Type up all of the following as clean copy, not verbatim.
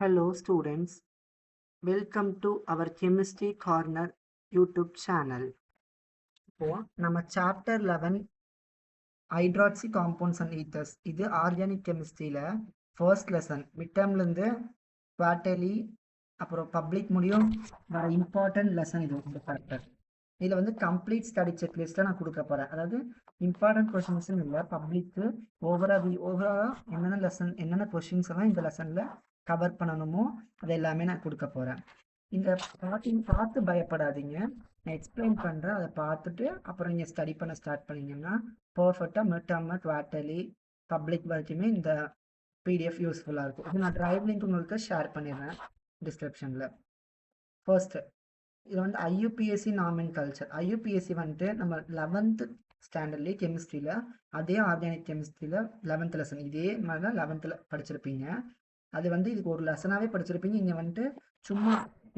Hello students, welcome to our Chemistry Corner YouTube channel. இப்போ நம்ம chapter 11 hydroxy compounds and ethers இது organic கெமிஸ்ட்ரியில first lesson mid டேர்ம்லேருந்து quarterly அப்புறம் public முடியும் வர இம்பார்ட்டன்ட் லெசன் இது இந்த சாப்டர். இதில் வந்து கம்ப்ளீட் ஸ்டடி செக்லிஸ்ட்டை நான் கொடுக்க போகிறேன். அதாவது இம்பார்ட்டன்ட் கொஷின்ஸ்னு இல்லை, பப்ளிக்கு ஓவராலாக என்னென்ன லெசன் என்னென்ன கொஷின்ஸ் எல்லாம் இந்த லெசனில் கவர் பண்ணணுமோ அது எல்லாமே நான் கொடுக்க போகிறேன். இந்த பார்த்து பயப்படாதீங்க, நான் எக்ஸ்பிளைன் பண்ணுறேன். அதை பார்த்துட்டு அப்புறம் நீங்கள் ஸ்டடி பண்ண ஸ்டார்ட் பண்ணிங்கன்னா பர்ஃபெக்டாக மிட் டேர்ம் குவார்டர்லி பப்ளிக் வரைக்குமே இந்த பிடிஎஃப் யூஸ்ஃபுல்லாக இருக்கும். இது நான் டிரைவ் லிங்க் உங்களுக்கு ஷேர் பண்ணிடுறேன் டிஸ்கிரிப்ஷனில். ஃபர்ஸ்ட்டு இது வந்து ஐயூபிஎஸ்சி நாமின் கல்ச்சர். ஐயூபிஎஸ்சி வந்துட்டு நம்ம 11th ஸ்டாண்டர்ட்லேயே கெமிஸ்ட்ரியில் அதே ஆர்கானிக் கெமிஸ்ட்ரியில் 11th லெசன் இதே மாதிரி தான் 11th படிச்சிருப்பீங்க. அது வந்து இதுக்கு ஒரு லெசனாகவே படிச்சிருப்பீங்க. இங்கே வந்துட்டு சும்மா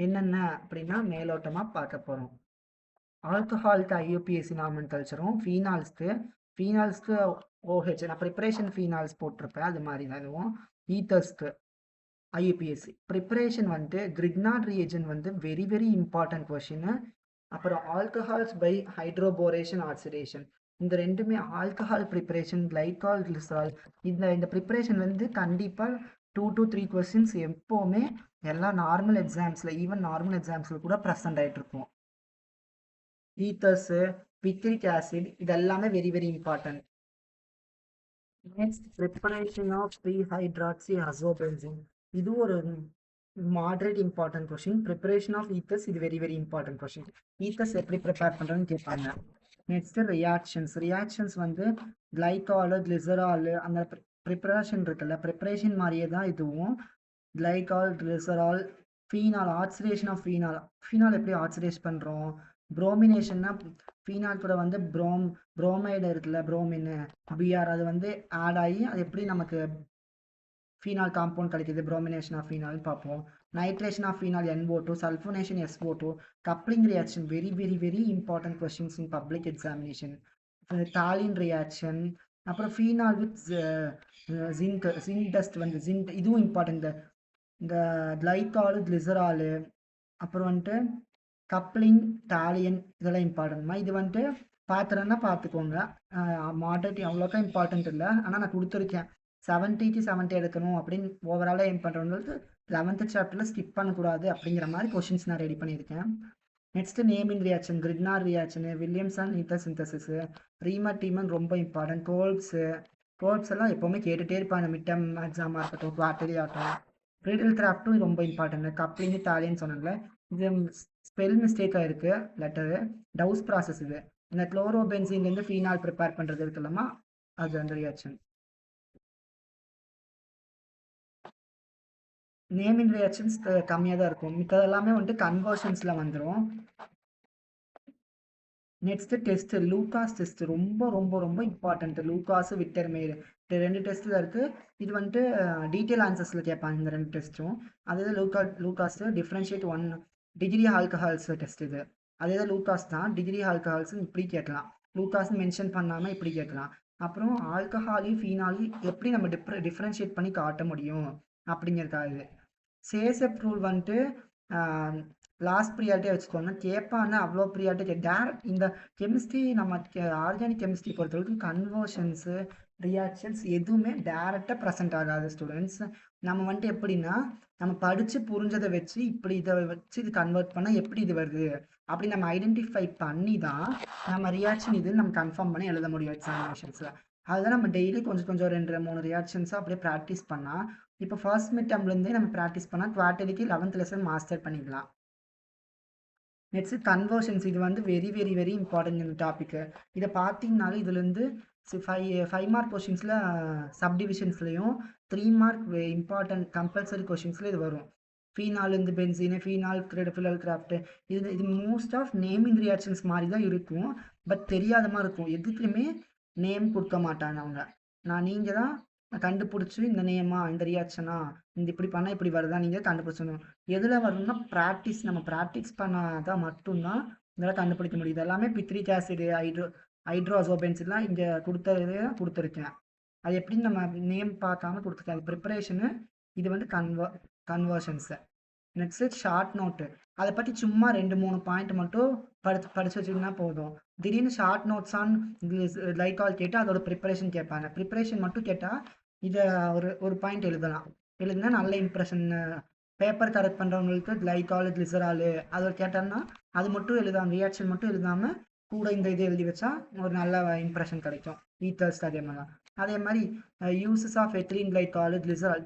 என்னென்ன அப்படின்னா மேலோட்டமாக பார்க்க போகிறோம். ஆல்கஹாலுக்கு ஐயூபிஎஸ்சி நாமின் கல்ச்சரும் ஃபீனால்ஸ்க்கு ஓஹெச் நான் ப்ரிப்பரேஷன் ஃபீனால்ஸ் போட்டிருப்பேன், அது மாதிரி தான் இதுவும். ஈத்தர்ஸ்க்கு ஐயூபிஎஸ்சி ப்ரிப்பரேஷன் வந்துட்டு கிரிக்னார்ட் ரியேஜன் வந்து வெரி வெரி இம்பார்ட்டன்ட் கொஷின். அப்புறம் ஆல்கஹால்ஸ் பை ஹைட்ரோபோரேஷன் ஆக்சிடேஷன், இந்த ரெண்டுமே ஆல்கஹால் ப்ரிப்பரேஷன் கிளைகால் கிளிசரால் இந்த ப்ரிப்பரேஷன் வந்து கண்டிப்பாக 2 to 3 கொஸ்டின்ஸ் எப்போவுமே எல்லா நார்மல் எக்ஸாம்ஸில் ஈவன் நார்மல் எக்ஸாம்ஸில் கூட ப்ரெசென்ட் ஆகிட்டு இருக்கும். ஈத்தர்ஸு பிக்ரிக் ஆசிட் இது எல்லாமே very very important. Next preparation of hydroxy azobenzene, இது ஒரு moderate important question. Preparation of ethers இது very very important question. Ethers எப்படி ப்ரிப்பேர் பண்ணுறதுன்னு கேட்பாங்க. நெக்ஸ்ட் ரியாக்ஷன்ஸ் வந்து கிளைகாலு கிளிசராலு அந்த ப்ரிப்பரேஷன் இருக்குல்ல, ப்ரிப்பரேஷன் மாதிரியே தான் இதுவும். Glycol glycerol phenol oxidation of phenol எப்படி ஆக்சிடேஷன் பண்ணுறோம். ப்ரோமினேஷன்னா ஃபீனால் கூட வந்து ப்ரோமைடு இருக்குல்ல, ப்ரோமின் பிஆர் அது வந்து ஆட் ஆகி அது எப்படி நமக்கு ஃபீனால் காம்பவுண்ட் கிடைக்குது, ப்ரோமினேஷன் ஆஃப் ஃபீனால்னு பார்ப்போம். Nitration of phenol NO2, sulphonation SO2, coupling reaction very very very important questions in public examination. தாலின் ரியாக்ஷன், அப்புறம் ஃபீனால் வித் ஜிங்க் டஸ்ட் வந்து ஜிங்க் இதுவும் இம்பார்ட்டன்ட். இந்த கிளைகாலு கிளிசராலு அப்புறம் வந்துட்டு கப்ளிங் டாலியன் இதெல்லாம் இம்பார்ட்டன்ட்மா. இது வந்துட்டு பார்த்துறேன்னா பார்த்துக்கோங்க, மாடரேட் அவ்வளோக்கா இம்பார்ட்டன்ட் இல்லை. ஆனால் நான் கொடுத்துருக்கேன் 70க்கு 70 எடுக்கணும் அப்படின்னு ஓவராலாக எய்ம் பண்ணுறவங்களுக்கு 11th சாப்டரில் ஸ்கிப் பண்ணக்கூடாது அப்படிங்கிற மாதிரி கொஷின்ஸ் நான் ரெடி பண்ணியிருக்கேன். Next naming reaction, Grignard reaction, Williamson ether synthesis, Reimer Tiemann ரொம்ப இம்பார்ட்டன்ட். கோல்ப்ஸ் எல்லாம் எப்போவுமே கேட்டுகிட்டே இருப்பாங்க, மிட் டேர்ம் எக்ஸாமாக இருக்கட்டும் குவார்டர்லி ஆகட்டும். ப்ரீடல் கிராஃப்ட்டும் ரொம்ப இம்பார்ட்டன்ட். கப்ளிங் டாலின்னு சொன்னாங்க, இது ஸ்பெல் மிஸ்டேக்காக இருக்குது லெட்டரு. டவுஸ் ப்ராசஸ் இது. இந்த குளோரோபென்சின்லேருந்து ஃபீனால் ப்ரிப்பேர் பண்ணுறது இருக்குல்லம்மா, அது அந்த ரியாக்ஷன். நேமிங் ரியாக்ஷன்ஸ் கம்மியாக தான் இருக்கும், மித்தது எல்லாமே வந்துட்டு கன்வர்ஷன்ஸில் வந்துடும். நெக்ஸ்ட் டெஸ்ட் லூகாஸ் டெஸ்ட் ரொம்ப ரொம்ப ரொம்ப இம்பார்ட்டன்ட். லூகாஸ் விட்டர்மேர் இந்த 2 டெஸ்ட்டில் இருக்குது. இது வந்துட்டு டீட்டெயில் ஆன்சர்ஸில் கேட்பாங்க இந்த 2 டெஸ்ட்டும். அதே Lucas differentiate 1 degree alcohols test இது. அதே தான் லூகாஸ் தான், டிகிரி ஆல்கஹால்ஸ் இப்படி கேட்கலாம், லூகாஸ் மென்ஷன் பண்ணாமல் இப்படி கேட்கலாம். அப்புறம் ஆல்கஹாலி ஃபீனாலி எப்படி நம்ம டிஃப்ரென்ஷியேட் பண்ணி காட்ட முடியும் அப்படிங்கிறதுக்காக இது. சேசப் ரூல் வந்துட்டு லாஸ்ட் ப்ரியாரிட்டியாக வச்சுக்கோங்க. கேட்பான்னு அவ்வளோ ப்ரியாரிட்டி டேரக்ட். இந்த கெமிஸ்ட்ரி நம்ம ஆர்கானிக் கெமிஸ்ட்ரி பொறுத்தவரைக்கும் கன்வர்ஷன்ஸு ரியாக்ஷன்ஸ் எதுவுமே டேரெக்டாக ப்ரெசென்ட் ஆகாது ஸ்டூடெண்ட்ஸ். நம்ம வந்துட்டு எப்படின்னா நம்ம படித்து புரிஞ்சதை வச்சு இப்படி இதை வச்சு இது கன்வெர்ட் பண்ணால் எப்படி இது வருது அப்படி நம்ம ஐடென்டிஃபை பண்ணி தான் நம்ம ரியாக்ஷன் இதுன்னு நம்ம கன்ஃபார்ம் பண்ணி எழுத முடியும் எக்ஸாமினேஷன்ஸில். அதுதான் நம்ம டெய்லி கொஞ்சம் 2-3 ரியாக்ஷன்ஸாக அப்படியே ப்ராக்டிஸ் பண்ணால், இப்போ ஃபர்ஸ்ட் மிட் டேர்ம்லேருந்தே நம்ம ப்ராக்டிஸ் பண்ணால் குவார்டர்லிக்கு 11th லெசன் மாஸ்டர் பண்ணிக்கலாம். நெக்ஸ்ட் கன்வர்ஷன்ஸ், இது வந்து வெரி வெரி வெரி இம்பார்ட்டன்ட் இந்த டாப்பிக்கு. இதை பார்த்தீங்கனாலும் இதுலேருந்து 5 மார்க் கொஷின்ஸில் சப்டிவிஷன்ஸ்லையும் 3 மார்க் இம்பார்ட்டன்ட் கம்பல்சரி கொஷின்ஸில் இது வரும். ஃபீனாலேருந்து பென்சீனு, ஃபீனால் ஃபிலல் கிராஃப்ட்டு, இது மோஸ்ட் ஆஃப் நேமிங் ரியாக்ஷன்ஸ் மாதிரி தான் இருக்கும். பட் தெரியாத மாதிரி இருக்கும், எதுக்குமே நேம் கொடுக்க மாட்டாங்க அவங்க. நீங்கள் தான் கண்டுபிடிச்சி இந்த நேமா இந்த ரியாக்ஷனா இந்த இப்படி பண்ணால் இப்படி வருதா நீங்கள் கண்டுபிடிச்சணும். எதில் வரணும்னா ப்ராக்டிஸ், நம்ம ப்ராக்டிஸ் பண்ணாதான் மட்டும்தான் இதெல்லாம் கண்டுபிடிக்க முடியுது. எல்லாமே பிக்ரிக் ஆசிடு ஹைட்ரோ அசோபென்சின்லாம் இங்கே கொடுத்துருக்கேன். அது எப்படின்னு நம்ம நேம் பார்க்காம கொடுத்துருக்கேன். அது ப்ரிப்பரேஷனு, இது வந்து கன்வர்ஷன்ஸை. Next short note. அதை பற்றி சும்மா 2-3 பாயிண்ட் மட்டும் படிச்சு வச்சுக்கிட்டா போதும். திடீர்னு ஷார்ட் நோட்ஸ் ஆன் லைகால் கேட்டால் அதோட ப்ரிப்பரேஷன் கேட்பாங்க. ப்ரிப்பரேஷன் மட்டும் கேட்டால் இதை ஒரு பாயிண்ட் எழுதுனா நல்ல இம்ப்ரெஷன். பேப்பர் கரெக்ட் பண்ணுறவங்களுக்கு லைகால் கிளிசரால் அது கேட்டோம்னா அது மட்டும் எழுதாம ரியாக்ஷன் மட்டும் எழுதாமல் கூட இந்த இது எழுதி வச்சா ஒரு நல்ல இம்ப்ரெஷன் கிடைக்கும். ஈத்தர்ஸ் அதே மாதிரி uses of ethylene glycol,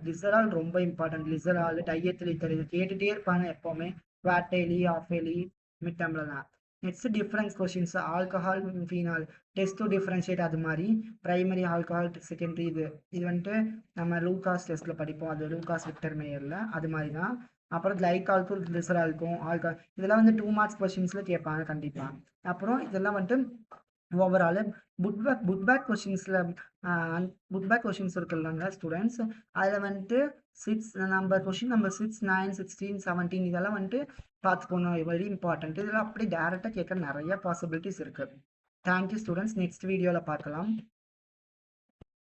glycerol ரொம்ப இம்பார்ட்டன்ட். கிளிசரால், டைஎத்தில் இது கேட்டுகிட்டே இருப்பாங்க எப்போவுமே, குவார்டேலி, ஆஃபேலி, மிட் டேர்மில் தான். Next difference questions, alcohol, phenol, test to differentiate அது மாதிரி, பிரைமரி ஆல்கஹால், செகண்டரி இது வந்துட்டு நம்ம லூகாஸ் டெஸ்ட்டில் படிப்போம். அது லூகாஸ் விக்டர் மேயரில் அது மாதிரி தான். அப்புறம் கிளைகால்க்கும் கிளிசராலுக்கும் ஆல்கஹால் இதெல்லாம் வந்து 2 மார்க்ஸ் கொஷின்ஸில் கேட்பாங்க கண்டிப்பாக. அப்புறம் இதெல்லாம் வந்துட்டு ஓவரால் புக் பேக் கொஷின்ஸில் புக் பேக் கொஷின்ஸ் இருக்குல்லங்க ஸ்டூடெண்ட்ஸ், அதில் வந்துட்டு கொஷின் நம்பர் 6, 9, 16, 17 இதெல்லாம் வந்துட்டு பார்த்துக்கணும். Very important. இதெல்லாம் அப்படி டேரெக்டாக கேட்க நிறைய பாசிபிலிட்டிஸ் இருக்குது. Thank you students. நெக்ஸ்ட் வீடியோவில் பார்க்கலாம்.